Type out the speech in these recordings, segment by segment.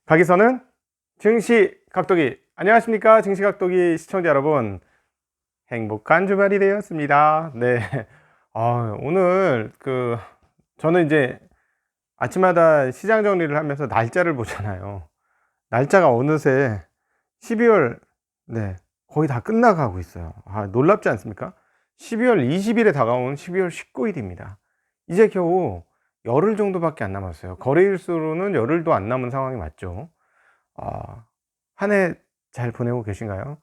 가기선은 증시 각도기. 안녕하십니까, 증시 각도기 시청자 여러분. 행복한 주말이 되었습니다. 네. 오늘 저는 이제 아침마다 시장 정리를 하면서 날짜를 보잖아요. 날짜가 어느새 12월, 네, 거의 다 끝나가고 있어요. 놀랍지 않습니까? 12월 20일에 다가온 12월 19일입니다. 이제 겨우 열흘 정도밖에 안 남았어요. 거래일수로는 열흘도 안 남은 상황이 맞죠. 한 해 잘 보내고 계신가요?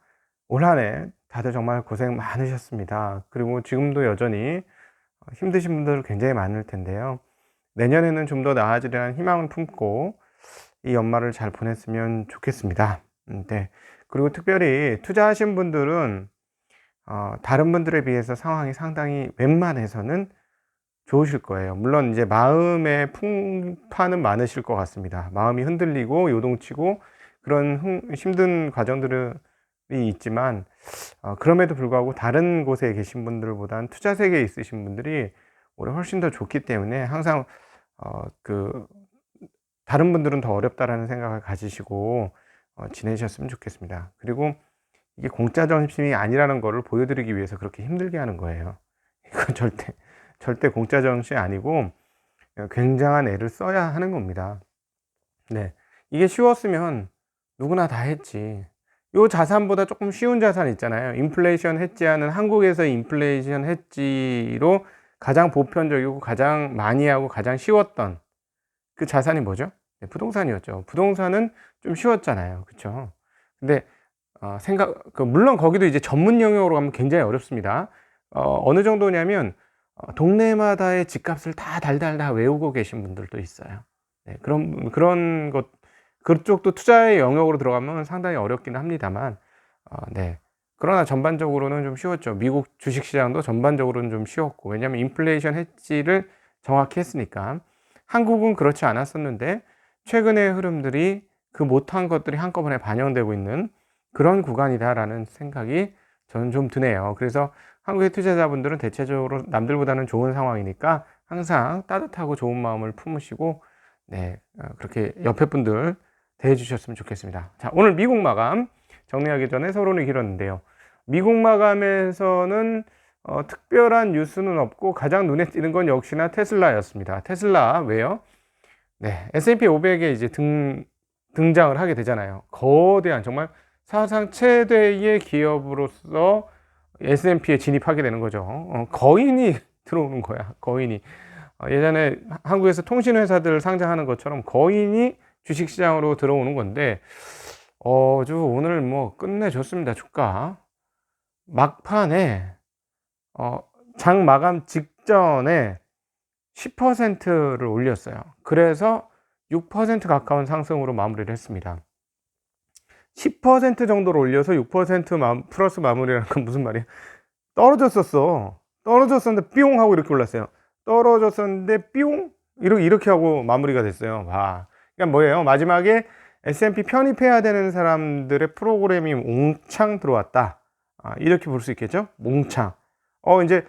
올 한 해 다들 정말 고생 많으셨습니다. 그리고 지금도 여전히 힘드신 분들 굉장히 많을 텐데요. 내년에는 좀 더 나아지려는 희망을 품고 이 연말을 잘 보냈으면 좋겠습니다. 네. 그리고 특별히 투자하신 분들은 다른 분들에 비해서 상황이 상당히 웬만해서는 좋으실 거예요. 물론 이제 마음의 풍파는 많으실 것 같습니다. 마음이 흔들리고 요동치고 그런 힘든 과정들이 있지만, 그럼에도 불구하고 다른 곳에 계신 분들보다는 투자 세계에 있으신 분들이 올해 훨씬 더 좋기 때문에 항상 다른 분들은 더 어렵다라는 생각을 가지시고 지내셨으면 좋겠습니다. 그리고 이게 공짜 점심이 아니라는 거를 보여드리기 위해서 그렇게 힘들게 하는 거예요. 이건 절대 공짜 점심이 아니고 굉장한 애를 써야 하는 겁니다. 네. 이게 쉬웠으면 누구나 다 했지. 요 자산보다 조금 쉬운 자산 있잖아요. 인플레이션 해지하는, 한국에서 인플레이션 해지로 가장 보편적이고 가장 많이 하고 가장 쉬웠던 그 자산이 뭐죠? 네, 부동산이었죠. 부동산은 좀 쉬웠잖아요. 그쵸? 근데 물론 거기도 이제 전문 영역으로 가면 굉장히 어렵습니다. 어느 정도냐면 동네마다의 집값을 다 달달 다 외우고 계신 분들도 있어요. 네, 그런 것, 그쪽도 투자의 영역으로 들어가면 상당히 어렵긴 합니다만, 네. 그러나 전반적으로는 좀 쉬웠죠. 미국 주식시장도 전반적으로는 좀 쉬웠고, 왜냐하면 인플레이션 해지를 정확히 했으니까. 한국은 그렇지 않았었는데, 최근의 흐름들이 그 못한 것들이 한꺼번에 반영되고 있는 그런 구간이다라는 생각이 저는 좀 드네요. 그래서 한국의 투자자분들은 대체적으로 남들보다는 좋은 상황이니까 항상 따뜻하고 좋은 마음을 품으시고, 네, 그렇게 옆에 분들 대해 주셨으면 좋겠습니다. 자, 오늘 미국 마감 정리하기 전에 서론이 길었는데요. 미국 마감에서는 특별한 뉴스는 없고 가장 눈에 띄는 건 역시나 테슬라였습니다. 테슬라 왜요? 네, S&P 500에 이제 등장을 하게 되잖아요. 거대한 정말 사상 최대의 기업으로서 S&P에 진입하게 되는 거죠. 거인이 들어오는 거야. 거인이. 예전에 한국에서 통신회사들 상장하는 것처럼 거인이 주식시장으로 들어오는 건데, 오늘 뭐 끝내줬습니다. 주가. 막판에, 장 마감 직전에 10%를 올렸어요. 그래서 6% 가까운 상승으로 마무리를 했습니다. 10% 정도를 올려서 6% 플러스 마무리라는 건 무슨 말이에요? 떨어졌었는데 뿅 하고 이렇게 올랐어요. 떨어졌었는데 뿅 이렇게 하고 마무리가 됐어요. 와. 그러니까 뭐예요? 마지막에 S&P 편입해야 되는 사람들의 프로그램이 몽창 들어왔다. 이렇게 볼 수 있겠죠? 몽창. 이제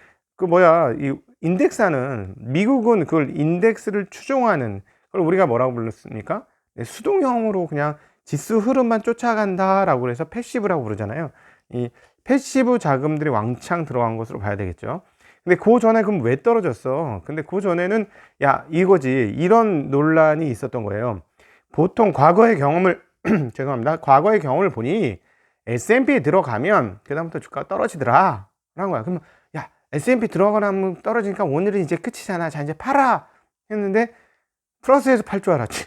이 인덱스하는, 미국은 그걸 인덱스를 추종하는 그걸 우리가 뭐라고 불렀습니까? 네, 수동형으로 그냥 지수 흐름만 쫓아간다라고 그래서 패시브라고 부르잖아요. 이 패시브 자금들이 왕창 들어간 것으로 봐야 되겠죠. 근데 그 전에 그럼 왜 떨어졌어? 근데 그 전에는 이거지, 이런 논란이 있었던 거예요. 보통 과거의 경험을 죄송합니다. 과거의 경험을 보니 S&P에 들어가면 그다음부터 주가가 떨어지더라 라는 거야. 그러면 S&P 들어가면 떨어지니까 오늘은 이제 끝이잖아. 자, 이제 팔아 했는데 플러스에서 팔 줄 알았지.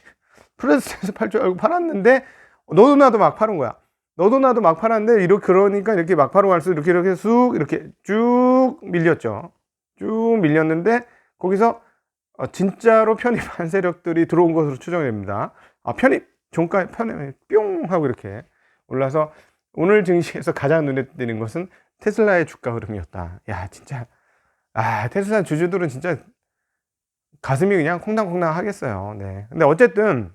플러스에서 팔 줄 알고 팔았는데 너도 나도 막 파는 거야. 너도 나도 막 팔았는데 그러니까 이렇게 막 파러 갈수록 이렇게 쑥 이렇게 쭉 밀렸죠. 쭉 밀렸는데 거기서 진짜로 편입한 세력들이 들어온 것으로 추정됩니다. 종가에 편입 뿅 하고 이렇게 올라서 오늘 증시에서 가장 눈에 띄는 것은 테슬라의 주가 흐름이었다. 진짜 테슬라 주주들은 진짜 가슴이 그냥 콩당콩당 하겠어요. 네. 근데 어쨌든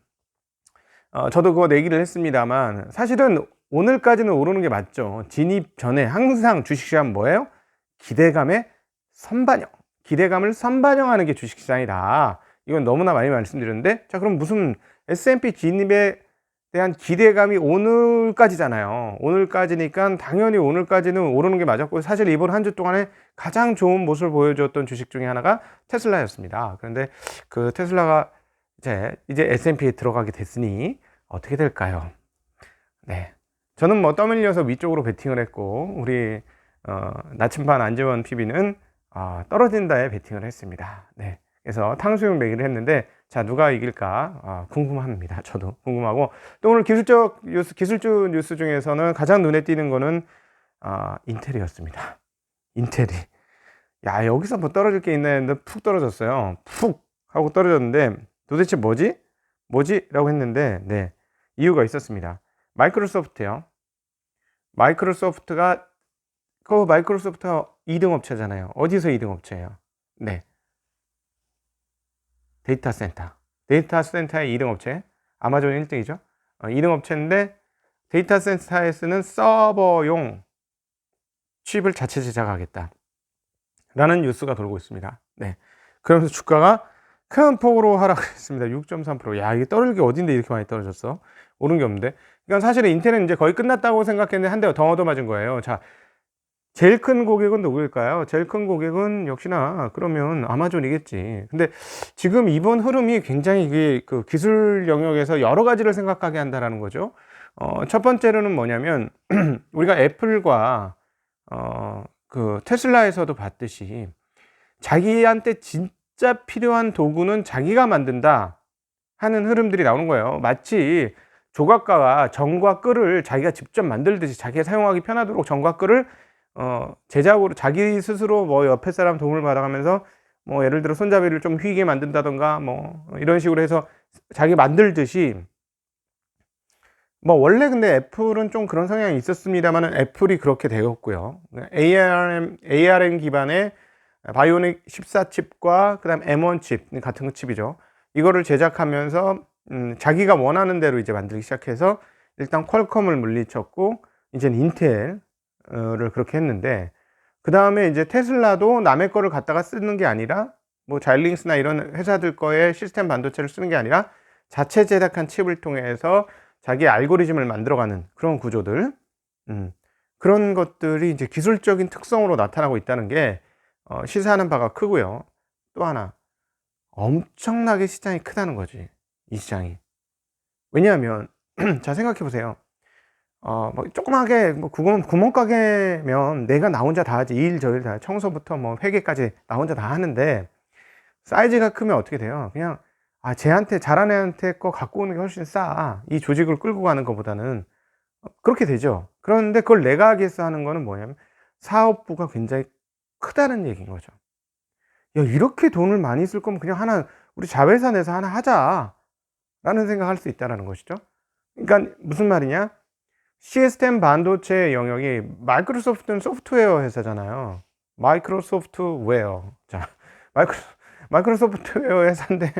저도 그거 내기를 했습니다만 사실은 오늘까지는 오르는 게 맞죠. 진입 전에 항상 주식시장 뭐예요? 기대감을 선반영하는 게 주식시장이다. 이건 너무나 많이 말씀드렸는데, 자, 그럼 무슨 S&P 진입에 대한 기대감이 오늘까지잖아요. 오늘까지니까 당연히 오늘까지는 오르는 게 맞았고, 사실 이번 한 주 동안에 가장 좋은 모습을 보여줬던 주식 중에 하나가 테슬라였습니다. 그런데 그 테슬라가 이제 S&P에 들어가게 됐으니 어떻게 될까요? 네. 저는 뭐 떠밀려서 위쪽으로 베팅을 했고, 우리 나침반 안재원 PB는 떨어진다에 베팅을 했습니다. 네. 그래서 탕수육 내기를 했는데, 자, 누가 이길까 궁금합니다. 저도 궁금하고, 또 오늘 기술주 뉴스 중에서는 가장 눈에 띄는 거는 인텔이었습니다. 인텔이, 야, 여기서 뭐 떨어질 게 있나 했는데 푹 떨어졌어요. 푹 하고 떨어졌는데, 도대체 뭐지 라고 했는데, 네, 이유가 있었습니다. 마이크로소프트요. 마이크로소프트가 2등 업체잖아요. 어디서 2등 업체예요? 네, 데이터 센터의 2등 업체. 아마존 1등이죠. 2등 업체인데, 데이터 센터에 쓰는 서버용 칩을 자체 제작하겠다 라는 뉴스가 돌고 있습니다. 네. 그러면서 주가가 큰 폭으로 하락했습니다. 6.3%. 야, 이게 떨어질 게 어딘데 이렇게 많이 떨어졌어? 오른 게 없는데. 그러니까 사실은 인텔은 이제 거의 끝났다고 생각했는데 한 대 더 얻어맞은 거예요. 자, 제일 큰 고객은 누구일까요? 제일 큰 고객은 역시나 그러면 아마존이겠지. 근데 지금 이번 흐름이 굉장히 이게 그 기술 영역에서 여러 가지를 생각하게 한다라는 거죠. 첫 번째로는 뭐냐면 우리가 애플과 그 테슬라에서도 봤듯이 자기한테 진짜 필요한 도구는 자기가 만든다 하는 흐름들이 나오는 거예요. 마치 조각가가 전과 끌을 자기가 직접 만들듯이 자기가 사용하기 편하도록 전과 끌을 제작으로 자기 스스로 뭐 옆에 사람 도움을 받아가면서 뭐 예를 들어 손잡이를 좀 휘게 만든다던가 뭐 이런 식으로 해서 자기 만들듯이, 뭐 원래 근데 애플은 좀 그런 성향이 있었습니다만은 애플이 그렇게 되었고요. ARM 기반의 바이오닉 14 칩과 그다음 M1 칩 같은 칩이죠. 이거를 제작하면서 자기가 원하는 대로 이제 만들기 시작해서 일단 퀄컴을 물리쳤고, 이제는 인텔을 그렇게 했는데, 그 다음에 이제 테슬라도 남의 거를 갖다가 쓰는 게 아니라 뭐 자일링스나 이런 회사들 거에 시스템 반도체를 쓰는 게 아니라 자체 제작한 칩을 통해서 자기 알고리즘을 만들어가는 그런 구조들, 그런 것들이 이제 기술적인 특성으로 나타나고 있다는 게 시사하는 바가 크고요. 또 하나, 엄청나게 시장이 크다는 거지, 이 시장이. 왜냐하면 자, 생각해 보세요. 뭐 조그맣게 뭐 구멍가게면 내가 나 혼자 다 하지. 이 일 저 일 다, 청소부터 뭐 회계까지 나 혼자 다 하는데, 사이즈가 크면 어떻게 돼요? 그냥 쟤한테, 잘하는 애한테 거 갖고 오는 게 훨씬 싸. 이 조직을 끌고 가는 것보다는. 그렇게 되죠. 그런데 그걸 내가 하겠어 하는 거는 뭐냐면 사업부가 굉장히 크다는 얘기인 거죠. 야, 이렇게 돈을 많이 쓸 거면 그냥 하나, 우리 자회사 내서 하나 하자 라는 생각할 수 있다는 것이죠. 그러니까 무슨 말이냐, 시스템 반도체 영역이, 마이크로소프트는 소프트웨어 회사잖아요. 마이크로소프트웨어. 자, 마이크로소프트웨어 회사인데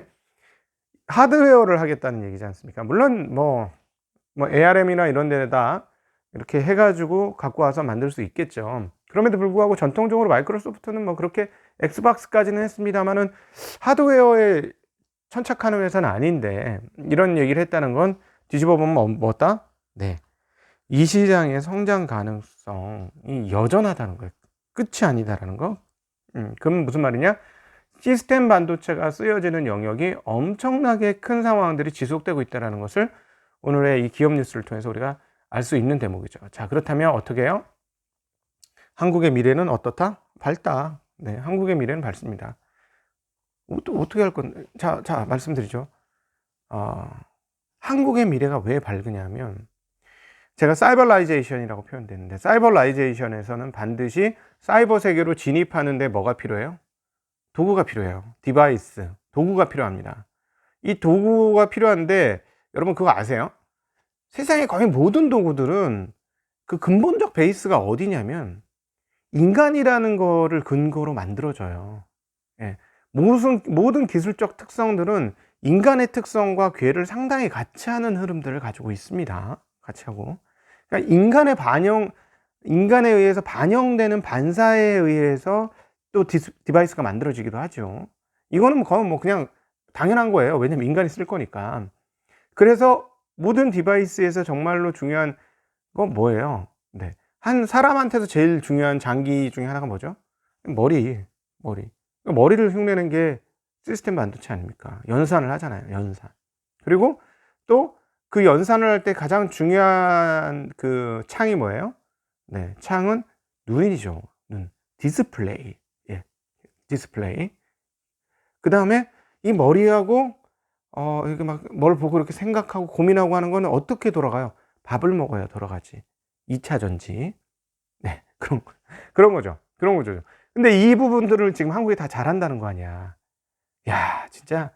하드웨어를 하겠다는 얘기지 않습니까? 물론 뭐 ARM이나 이런 데다 이렇게 해가지고 갖고 와서 만들 수 있겠죠. 그럼에도 불구하고 전통적으로 마이크로소프트는 뭐 그렇게 엑스박스까지는 했습니다만은 하드웨어에 천착하는 회사는 아닌데, 이런 얘기를 했다는 건 뒤집어 보면 뭐다? 네, 이 시장의 성장 가능성이 여전하다는 거예요. 끝이 아니다라는 거. 그럼 무슨 말이냐? 시스템 반도체가 쓰여지는 영역이 엄청나게 큰 상황들이 지속되고 있다는 것을 오늘의 이 기업 뉴스를 통해서 우리가 알 수 있는 대목이죠. 자, 그렇다면 어떻게 해요? 한국의 미래는 어떻다? 밝다. 네, 한국의 미래는 밝습니다. 어떻게 할 건? 자, 말씀드리죠. 한국의 미래가 왜 밝으냐면, 제가 사이버라이제이션이라고 표현되는데, 사이버라이제이션에서는 반드시 사이버 세계로 진입하는데 뭐가 필요해요? 도구가 필요해요. 디바이스, 도구가 필요합니다. 이 도구가 필요한데, 여러분 그거 아세요? 세상의 거의 모든 도구들은 그 근본적 베이스가 어디냐면 인간이라는 거를 근거로 만들어져요. 예. 모든 기술적 특성들은 인간의 특성과 궤를 상당히 같이 하는 흐름들을 가지고 있습니다. 같이 하고. 그러니까 인간에 의해서 반영되는 반사에 의해서 또 디바이스가 만들어지기도 하죠. 이거는 거의 뭐 그냥 당연한 거예요. 왜냐면 인간이 쓸 거니까. 그래서 모든 디바이스에서 정말로 중요한 건 뭐예요? 네. 한 사람한테서 제일 중요한 장기 중에 하나가 뭐죠? 머리. 머리. 머리를 흉내낸 게 시스템 반도체 아닙니까? 연산을 하잖아요, 연산. 그리고 또 그 연산을 할 때 가장 중요한 그 창이 뭐예요? 네. 창은 눈이죠. 눈. 디스플레이. 예. 디스플레이. 그다음에 이 머리하고 이렇게 막 뭘 보고 이렇게 생각하고 고민하고 하는 거는 어떻게 돌아가요? 밥을 먹어야 돌아가지. 2차 전지. 네. 그런 거죠. 그런 거죠. 근데 이 부분들을 지금 한국이 다 잘한다는 거 아니야. 야, 진짜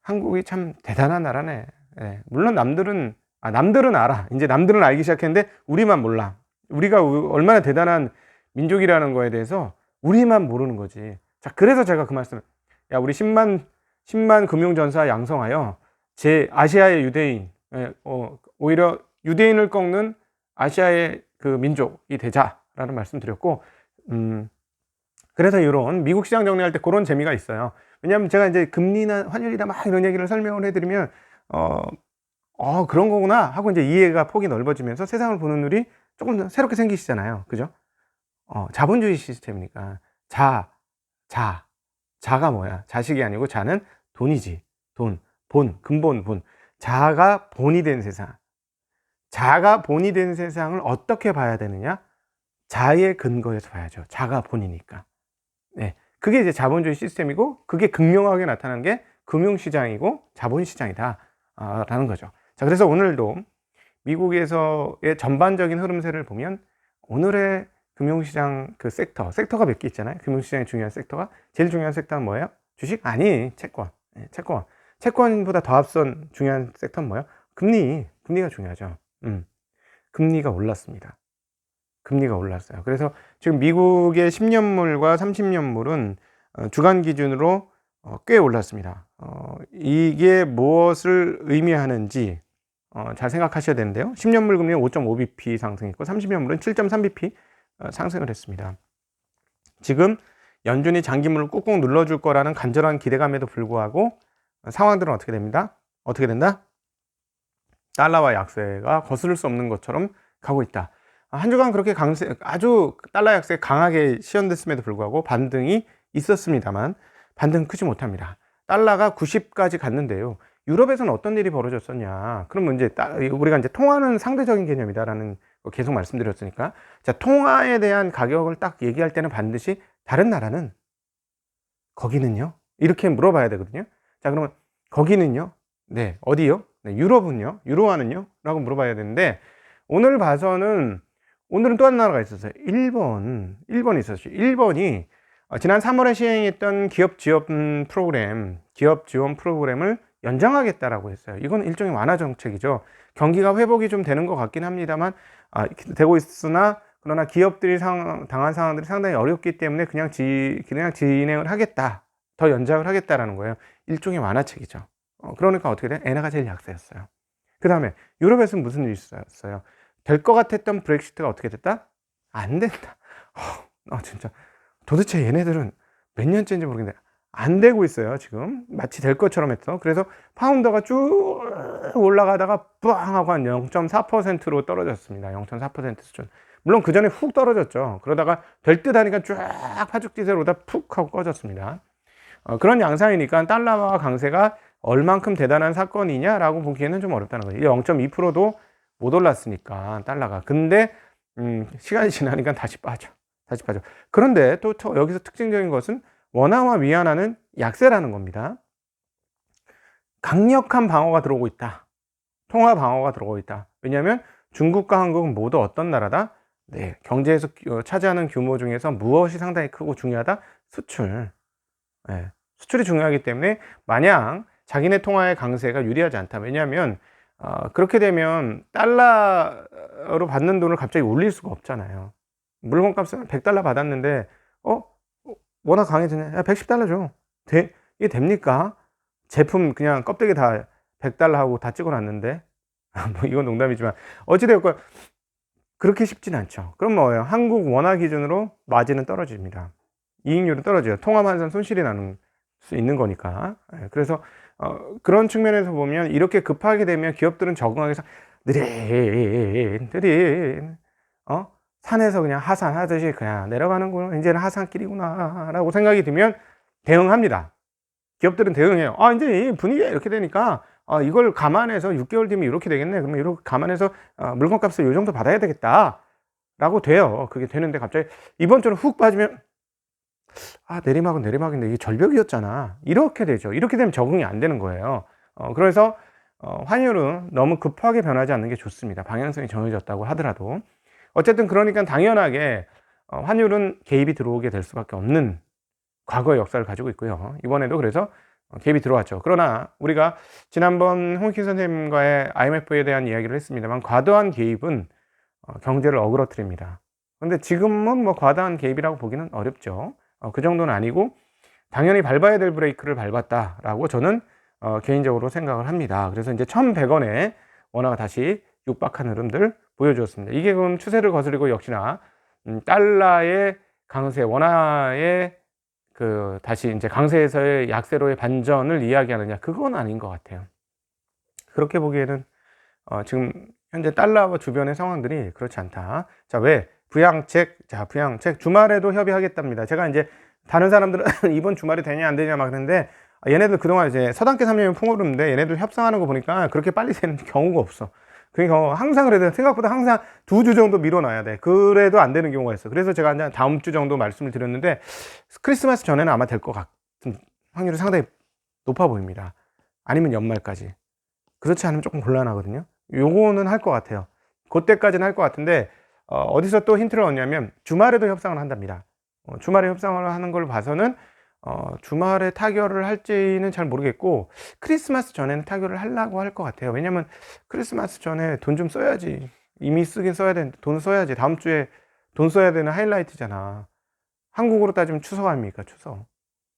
한국이 참 대단한 나라네. 예. 물론 남들은 알아. 인제 남들은 알기 시작했는데 우리만 몰라. 우리가 얼마나 대단한 민족이라는 거에 대해서 우리만 모르는 거지. 자, 그래서 제가 그 말씀을, 야, 우리 10만 금융전사 양성하여 제 아시아의 유대인, 예, 오히려 유대인을 꺾는 아시아의 그 민족이 되자라는 말씀드렸고, 그래서 요런 미국 시장 정리할 때 고런 재미가 있어요. 왜냐하면 제가 이제 금리나 환율이나 막 이런 얘기를 설명을 해 드리면 그런 거구나 하고 이제 이해가 폭이 넓어지면서 세상을 보는 눈이 조금 더 새롭게 생기시잖아요. 그죠? 자본주의 시스템이니까. 자가 뭐야? 자식이 아니고 자는 돈이지. 근본 본. 자가 본이 된 세상. 자가 본이 된 세상을 어떻게 봐야 되느냐? 자의 근거에서 봐야죠. 자가 본이니까. 네. 그게 이제 자본주의 시스템이고, 그게 극명하게 나타나는 게 금융시장이고 자본시장이다. 라는 거죠. 자, 그래서 오늘도 미국에서의 전반적인 흐름세를 보면 오늘의 금융시장 그 섹터가 몇 개 있잖아요. 금융시장의 중요한 섹터가. 제일 중요한 섹터는 뭐예요? 주식? 아니, 채권. 네, 채권. 채권보다 더 앞선 중요한 섹터는 뭐예요? 금리가 중요하죠. 금리가 올랐습니다. 금리가 올랐어요. 그래서 지금 미국의 10년물과 30년물은 주간 기준으로 꽤 올랐습니다. 이게 무엇을 의미하는지 잘 생각하셔야 되는데요. 10년물 금리는 5.5bp 상승했고 30년물은 7.3bp 상승을 했습니다. 지금 연준이 장기물을 꾹꾹 눌러줄 거라는 간절한 기대감에도 불구하고 상황들은 어떻게 됩니다? 어떻게 된다? 달러와 약세가 거스를 수 없는 것처럼 가고 있다. 한 주간 그렇게 아주 달러 약세 강하게 시현됐음에도 불구하고 반등이 있었습니다만 반등 크지 못합니다. 달러가 90까지 갔는데요. 유럽에서는 어떤 일이 벌어졌었냐? 그러면 이제 우리가 이제 통화는 상대적인 개념이다라는 거 계속 말씀드렸으니까, 자, 통화에 대한 가격을 딱 얘기할 때는 반드시 다른 나라는 거기는요? 이렇게 물어봐야 되거든요. 자, 그러면 거기는요? 네, 어디요? 네, 유럽은요? 유로화는요? 라고 물어봐야 되는데, 오늘 봐서는 오늘은 또 한 나라가 있었어요. 일본이 있었어요. 일본이 지난 3월에 시행했던 기업 지원 프로그램을 연장하겠다라고 했어요. 이건 일종의 완화 정책이죠. 경기가 회복이 좀 되는 것 같긴 합니다만, 되고 있으나, 그러나 기업들이 당한 상황들이 상당히 어렵기 때문에 그냥 진행을 하겠다. 더 연장을 하겠다라는 거예요. 일종의 완화책이죠. 그러니까 어떻게 돼? 엔화가 제일 약세였어요. 그 다음에 유럽에서는 무슨 일이 있었어요? 될 것 같았던 브렉시트가 어떻게 됐다? 안 된다. 진짜. 도대체 얘네들은 몇 년째인지 모르겠는데 안 되고 있어요. 지금 마치 될 것처럼 했어. 그래서 파운더가 쭉 올라가다가 빵 하고 한 0.4%로 떨어졌습니다. 0.4% 수준. 물론 그 전에 훅 떨어졌죠. 그러다가 될 듯 하니까 쫙 파죽지세로 오다 푹 하고 꺼졌습니다. 그런 양상이니까 달러와 강세가 얼만큼 대단한 사건이냐라고 보기에는 좀 어렵다는 거예요. 0.2%도 못 올랐으니까 달러가. 근데 시간이 지나니까 다시 빠져. 그런데 또 여기서 특징적인 것은 원화와 위안화는 약세라는 겁니다. 강력한 방어가 들어오고 있다. 통화 방어가 들어오고 있다. 왜냐하면 중국과 한국은 모두 어떤 나라다? 네, 경제에서 차지하는 규모 중에서 무엇이 상당히 크고 중요하다? 수출. 네, 수출이 중요하기 때문에 마냥 자기네 통화의 강세가 유리하지 않다. 왜냐하면 그렇게 되면 달러로 받는 돈을 갑자기 올릴 수가 없잖아요. 물건값은 100달러 받았는데 워낙 강해지네. 야, 110달러 줘. 이게 됩니까? 제품 그냥 껍데기 다 100달러 하고 다 찍어놨는데 뭐 이건 농담이지만 어찌되었건 그렇게 쉽진 않죠. 그럼 뭐예요? 한국 원화 기준으로 마진은 떨어집니다. 이익률은 떨어져요. 통화 환산 손실이 나는 수 있는 거니까. 그래서 그런 측면에서 보면 이렇게 급하게 되면 기업들은 적응하기 느릿 산에서 그냥 하산하듯이 그냥 내려가는구나, 이제는 하산길이구나 라고 생각이 들면 대응합니다. 기업들은 대응해요. 이제 이 분위기가 이렇게 되니까 이걸 감안해서 6개월 뒤면 이렇게 되겠네, 그러면 이렇게 감안해서 물건값을 요 정도 받아야 되겠다 라고 돼요. 그게 되는데 갑자기 이번 주는 훅 빠지면 내리막은 내리막인데 이게 절벽이었잖아, 이렇게 되죠. 이렇게 되면 적응이 안 되는 거예요. 그래서 환율은 너무 급하게 변하지 않는 게 좋습니다. 방향성이 정해졌다고 하더라도. 어쨌든 그러니까 당연하게 환율은 개입이 들어오게 될 수밖에 없는 과거의 역사를 가지고 있고요. 이번에도 그래서 개입이 들어왔죠. 그러나 우리가 지난번 홍익희 선생님과의 IMF에 대한 이야기를 했습니다만, 과도한 개입은 경제를 어그러뜨립니다. 근데 지금은 뭐 과다한 개입이라고 보기는 어렵죠. 그 정도는 아니고 당연히 밟아야 될 브레이크를 밟았다라고 저는 개인적으로 생각을 합니다. 그래서 이제 1100원에 원화가 다시 육박한 흐름들 보여주었습니다. 이게 그럼 추세를 거스리고 역시나 달러의 강세, 원화의 다시 이제 강세에서의 약세로의 반전을 이야기하느냐, 그건 아닌 것 같아요. 그렇게 보기에는 지금 현재 달러와 주변의 상황들이 그렇지 않다. 자, 왜? 부양책 주말에도 협의하겠답니다. 제가 이제 다른 사람들은 이번 주말이 되냐 안 되냐 막 그러는데, 얘네들 그동안 이제 서당계 3년이면 풍어루인데 얘네들 협상하는 거 보니까 그렇게 빨리 되는 경우가 없어. 그러니까 항상 그래도 생각보다 항상 2주 정도 밀어놔야 돼. 그래도 안 되는 경우가 있어. 그래서 제가 이제 다음 주 정도 말씀을 드렸는데, 크리스마스 전에는 아마 될 것 같은 확률이 상당히 높아 보입니다. 아니면 연말까지. 그렇지 않으면 조금 곤란하거든요. 요거는 할 것 같아요. 그때까지는 할 것 같은데, 어디서 또 힌트를 얻냐면 주말에도 협상을 한답니다. 주말에 협상을 하는 걸 봐서는 주말에 타결을 할지는 잘 모르겠고, 크리스마스 전에는 타결을 하려고 할 것 같아요. 왜냐면 크리스마스 전에 돈 좀 써야지. 이미 쓰긴 써야 되는데 돈 써야지. 다음 주에 돈 써야 되는 하이라이트잖아. 한국으로 따지면 추석 아닙니까?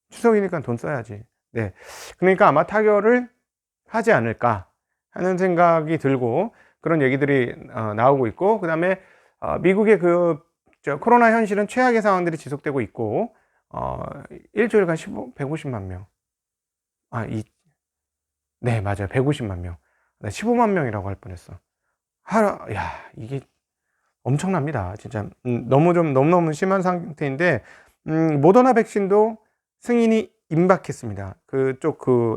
추석이니까 돈 써야지. 네, 그러니까 아마 타결을 하지 않을까 하는 생각이 들고, 그런 얘기들이 나오고 있고, 그 다음에 미국의 코로나 현실은 최악의 상황들이 지속되고 있고, 일주일간 150만 명. 네, 맞아요. 150만 명. 15만 명이라고 할 뻔했어. 이게 엄청납니다. 진짜. 너무너무 심한 상태인데, 모더나 백신도 승인이 임박했습니다.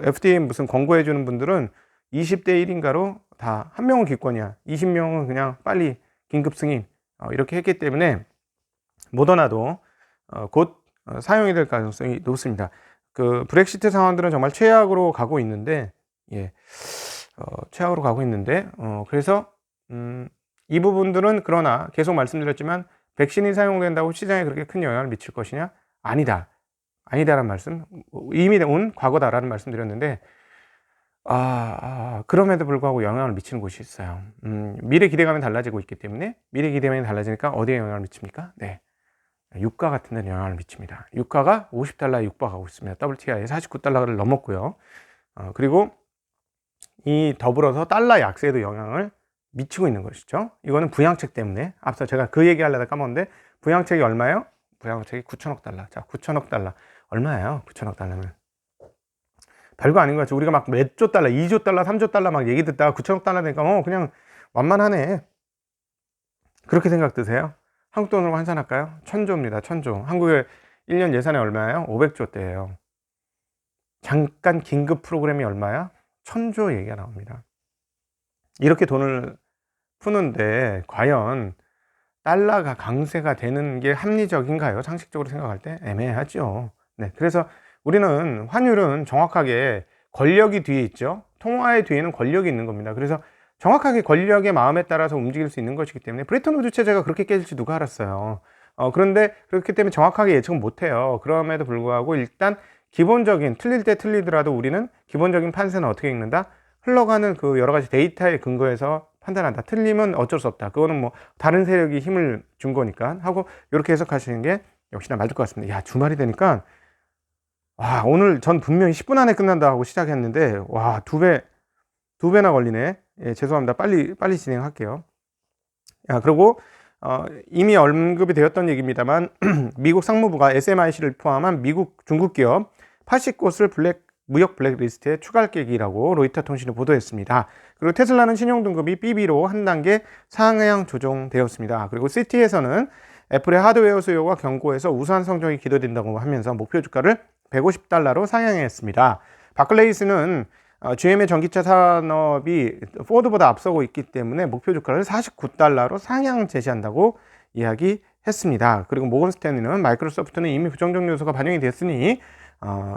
FDA 무슨 권고해주는 분들은 20대 1인가로 다, 한 명은 기권이야. 20명은 그냥 빨리 긴급 승인. 이렇게 했기 때문에 모더나도 곧 사용이 될 가능성이 높습니다. 브렉시트 상황들은 정말 최악으로 가고 있는데, 최악으로 가고 있는데, 그래서 이 부분들은, 그러나 계속 말씀드렸지만 백신이 사용된다고 시장에 그렇게 큰 영향을 미칠 것이냐? 아니다라는 말씀, 이미 온 과거다라는 말씀 드렸는데, 그럼에도 불구하고 영향을 미치는 곳이 있어요. 미래 기대감이 달라지고 있기 때문에, 미래 기대감이 달라지니까 어디에 영향을 미칩니까? 네, 유가 같은 데는 영향을 미칩니다. 유가가 50달러에 육박하고 있습니다. WTI에 49달러를 넘었고요. 그리고 이 더불어서 달러 약세에도 영향을 미치고 있는 것이죠. 이거는 부양책 때문에, 앞서 제가 그 얘기 하려다 까먹었는데, 부양책이 얼마예요? 부양책이 9천억 달러. 자, 9천억 달러. 얼마예요? 9천억 달러는. 별거 아닌 것 같죠. 우리가 막 몇 조 달러, 2조 달러, 3조 달러 막 얘기 듣다가 9천억 달러 되니까 그냥 완만하네. 그렇게 생각 드세요? 한국 돈으로 환산할까요? 1000조입니다. 1000조. 한국의 1년 예산이 얼마예요? 500조대예요. 잠깐 긴급 프로그램이 얼마야? 1000조 얘기가 나옵니다. 이렇게 돈을 푸는데 과연 달러가 강세가 되는 게 합리적인가요? 상식적으로 생각할 때 애매하죠. 네, 그래서 우리는 환율은 정확하게 권력이 뒤에 있죠. 통화의 뒤에는 권력이 있는 겁니다. 그래서 정확하게 권력의 마음에 따라서 움직일 수 있는 것이기 때문에, 브레튼 우드 체제가 그렇게 깨질지 누가 알았어요. 그런데 그렇기 때문에 정확하게 예측은 못해요. 그럼에도 불구하고 일단 기본적인, 틀릴 때 틀리더라도 우리는 기본적인 판세는 어떻게 읽는다? 흘러가는 그 여러 가지 데이터에 근거해서 판단한다. 틀리면 어쩔 수 없다. 그거는 뭐 다른 세력이 힘을 준 거니까 하고, 이렇게 해석하시는 게 역시나 맞을 것 같습니다. 야, 주말이 되니까 오늘 전 분명히 10분 안에 끝난다 하고 시작했는데, 두 배나 걸리네. 죄송합니다. 빨리 진행할게요. 그리고 이미 언급이 되었던 얘기입니다만 미국 상무부가 SMIC를 포함한 미국 중국 기업 80곳을 무역 블랙리스트에 추가할 계획이라고 로이터 통신이 보도했습니다. 그리고 테슬라는 신용등급이 BB로 한 단계 상향 조정되었습니다. 그리고 시티에서는 애플의 하드웨어 수요가 견고해서 우수한 성적이 기대된다고 하면서 목표 주가를 $150로 상향했습니다. 바클레이스는 GM의 전기차 산업이 포드보다 앞서고 있기 때문에 목표 주가를 $49로 상향 제시한다고 이야기했습니다. 그리고 모건 스탠리는 마이크로소프트는 이미 부정적 요소가 반영이 됐으니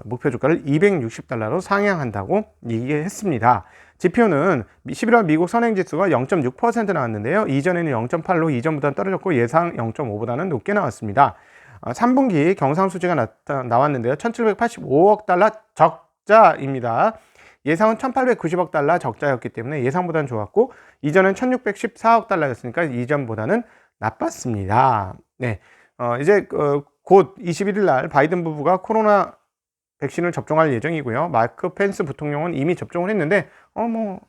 목표 주가를 $260로 상향한다고 얘기했습니다. 지표는 11월 미국 선행지수가 0.6% 나왔는데요. 이전에는 0.8로 이전보다는 떨어졌고 예상 0.5보다는 높게 나왔습니다. 3분기 경상수지가 나왔는데요. $1,785억 적자입니다. 예상은 $1,890억 적자였기 때문에 예상보다는 좋았고, 이전엔 $1,614억 이전보다는 나빴습니다. 네, 이제 곧 21일 날 바이든 부부가 코로나 백신을 접종할 예정이고요. 마크 펜스 부통령은 이미 접종을 했는데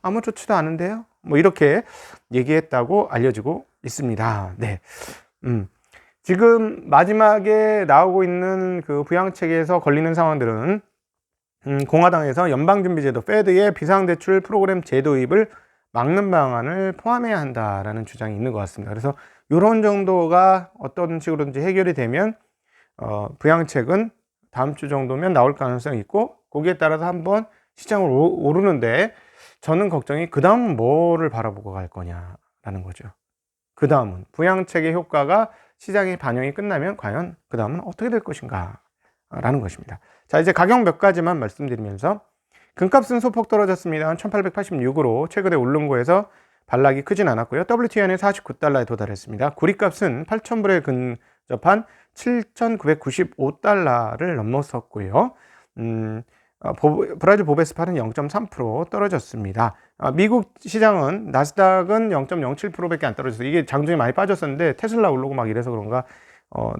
아무렇지도 않은데요, 이렇게 얘기했다고 알려지고 있습니다. 네, 지금 마지막에 나오고 있는 그 부양책에서 걸리는 상황들은 공화당에서 연방준비제도 페드의 비상대출 프로그램 제도입을 막는 방안을 포함해야 한다라는 주장이 있는 것 같습니다. 그래서 이런 정도가 어떤 식으로든지 해결이 되면 부양책은 다음 주 정도면 나올 가능성이 있고, 거기에 따라서 한번 시장을 오르는데, 저는 걱정이 그 다음은 뭐를 바라보고 갈 거냐라는 거죠. 그 다음은 부양책의 효과가 시장에 반영이 끝나면 과연 그 다음은 어떻게 될 것인가 라는 것입니다. 자, 이제 가격 몇 가지만 말씀드리면서, 금값은 소폭 떨어졌습니다. 1886으로 최근에 오른 거에서 반락이 크진 않았고요. WTI는 $49에 도달했습니다. 구리값은 8,000불에 근접한 $7,995를 넘어섰고요. 브라질 보베스파는 0.3% 떨어졌습니다. 미국 시장은 나스닥은 0.07%밖에 안 떨어졌어요. 이게 장중에 많이 빠졌었는데 테슬라 오르고 막 이래서 그런가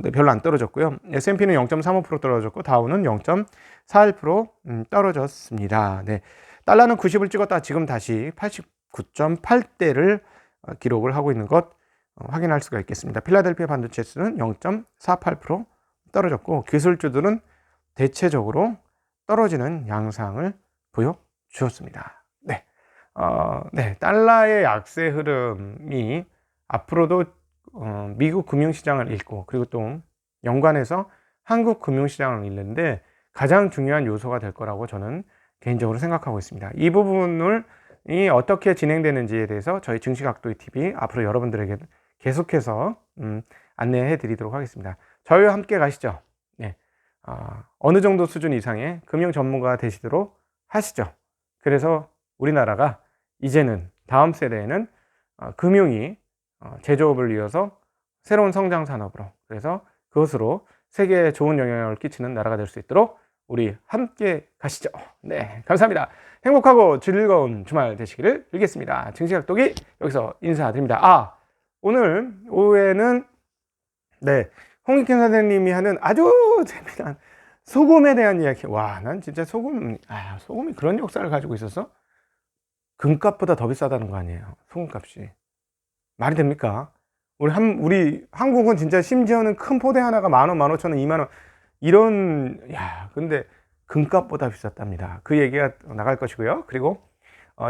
네, 별로 안 떨어졌고요. S&P는 0.35% 떨어졌고 다우는 0.41% 떨어졌습니다. 네, 달러는 90을 찍었다 지금 다시 89.8대를 기록을 하고 있는 것 확인할 수가 있겠습니다. 필라델피아 반도체수는 0.48% 떨어졌고, 기술주들은 대체적으로 떨어지는 양상을 보여주었습니다. 네, 네, 달러의 약세 흐름이 앞으로도 미국 금융시장을 읽고, 그리고 또 연관해서 한국 금융시장을 읽는데 가장 중요한 요소가 될 거라고 저는 개인적으로 생각하고 있습니다. 이 부분을 어떻게 진행되는지에 대해서 저희 증시각도기 TV 앞으로 여러분들에게 계속해서 안내해 드리도록 하겠습니다. 저희와 함께 가시죠. 네, 어느 정도 수준 이상의 금융 전문가가 되시도록 하시죠. 그래서 우리나라가 이제는 다음 세대에는 금융이 제조업을 이어서 새로운 성장 산업으로, 그래서 그것으로 세계에 좋은 영향을 끼치는 나라가 될 수 있도록 우리 함께 가시죠. 네, 감사합니다. 행복하고 즐거운 주말 되시기를 빌겠습니다. 증시각도기 여기서 인사드립니다. 오늘 오후에는 네, 홍익현 선생님이 하는 아주 재미난 소금에 대한 이야기. 와, 난 진짜 소금이 그런 역사를 가지고 있었어? 금값보다 더 비싸다는 거 아니에요, 소금값이. 말이 됩니까? 우리 한국은 진짜 심지어는 큰 포대 하나가 10,000원, 15,000원, 20,000원 이런, 근데 금값보다 비쌌답니다. 그 얘기가 나갈 것이고요. 그리고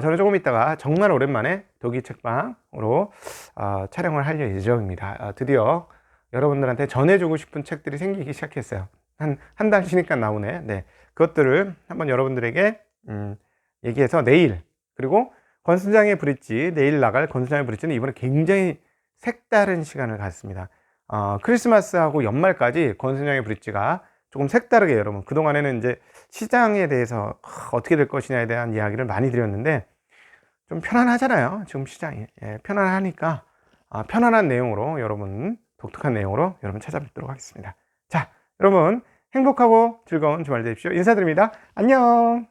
저는 조금 있다가 정말 오랜만에 독일 책방으로 촬영을 할 예정입니다. 드디어 여러분들한테 전해주고 싶은 책들이 생기기 시작했어요. 한 달 쉬니까 나오네. 네, 그것들을 한번 여러분들에게 얘기해서 내일, 그리고 권순장의 브릿지, 내일 나갈 권순장의 브릿지는 이번에 굉장히 색다른 시간을 갖습니다. 크리스마스하고 연말까지 권순장의 브릿지가 조금 색다르게, 여러분, 그동안에는 이제 시장에 대해서 어떻게 될 것이냐에 대한 이야기를 많이 드렸는데 좀 편안하잖아요, 지금 시장이. 편안하니까 편안한 내용으로 여러분, 독특한 내용으로 여러분 찾아뵙도록 하겠습니다. 자, 여러분 행복하고 즐거운 주말 되십시오. 인사드립니다. 안녕.